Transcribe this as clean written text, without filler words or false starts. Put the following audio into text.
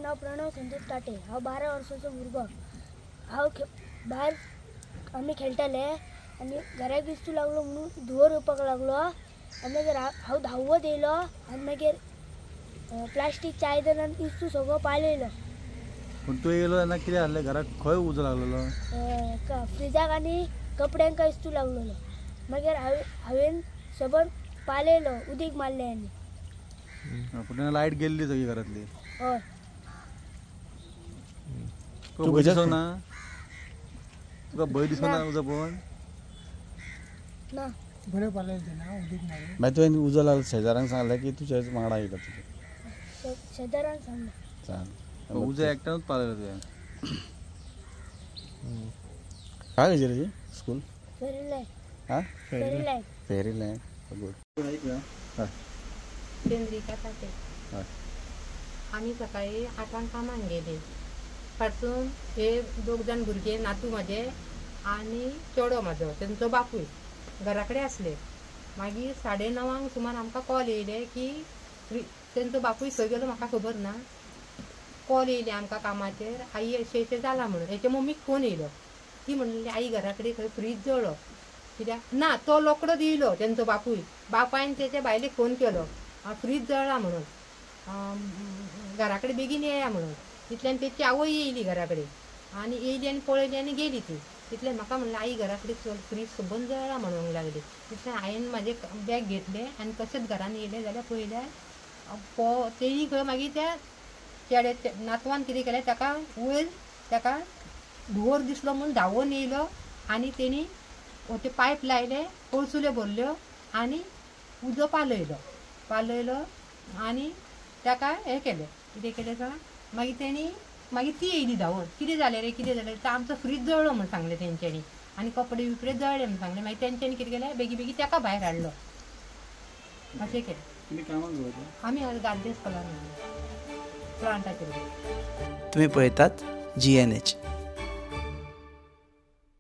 नाव प्रणव संदीप ताटे। हांव 12 वर्साचो भुरगो। हांव भायर आमी खेळटाले आनी घराक दिसू लागलो म्हणून धुंवर येवपाक लागलो आनी मागीर हांव धांवत येयलो आनी मागीर प्लास्टीकच्या आयदनान इस्तू सगळो पालयलो। पूण तूं येयलो तेन्ना कितें जालें? घराक खंय उजो लागलेलो? फ्रिजाक आनी कपड्यांक इस्तू लागलेलो। मागीर हांवें सबन पालयलो, उदीक मारलें आनी। पूण तेन्ना लायट गेल्ली सगळी घरांतली? हय। तुका भंय दिसोंक ना? तुका भंय दिसोंक ना उजो पळोवन? ना। बरें पालयलें ना उदीक मारून। मागीर तुवें उजो लागलो शेजाऱ्यांक सांगलें की तुजेच वांगडा येयलो तुजे? शेजाऱ्यांक सांगलें। सांग उजो एकट्यानूच पालयलो तुवें? काय खंयची रे स्कूल? फेरीलँड। हां फेरीलँड। फेरीलँड गूड। हय चंद्रिका ताटे। हय आमी सकाळी 8 कामाक गेले। फाटसून हे 2 जाण भुरगे नातू म्हाजे आनी चेडो म्हाजो तेंचो बापूय घरा कडेन आसले। मागीर 9:30 सुमार आमकां कॉल येयले की तेंचो बापूय खंय गेलो म्हाका खबर ना। कॉल येयले आमकां कामाचेर, आई अशें जाला म्हणून। हेचे मम्मीक फोन येयलो। ती म्हणली आई घरा कडेन खंय फ्रीज जळ्ळो। कित्याक ना तो रोखडोच येयलो तेंचो बापूय। बापायन तेच्या बायलेक फोन केलो फ्रीज जळ्ळा म्हणून, घरा कडेन बेगीन येया म्हणून। तितल्यान तेची आवय येयली घरा कडेन आनी येयली आनी पळयली आनी गेली ती। तितल्यान म्हाका म्हणलें आई घरा कडेन फ्रीज सबंद जळ्ळा म्हणूंक लागली। तितल्यान हांवें म्हाजें बॅग घेतलें आनी तशेंच घरान येयलें जाल्यार पळयल्यार तेणी खंय मागीर त्या चेड्या नातवान कितें केलें ताका वयर ताका धुंवर दिसलो म्हणून धांवून येयलो आनी तेणी ते पायप लायले, कळसुल्यो भरल्यो आनी उजो पालयलो आनी ताका हें केलें। कितें केलें काय मागीर ती येयली धांवून। कितें जालें रे तर आमचो फ्रीज जळ्ळो म्हूण सांगलें तेंच्यांनी आनी कपडे बिपडे जळ्ळे म्हूण सांगलें। मागीर तेंच्यांनी कितें केलें बेगी ताका भायर हाडलो। अशें केलें। आमी गार्देस कॉलनी प्लांटाचेर। तुम्ही पळयतात GNH।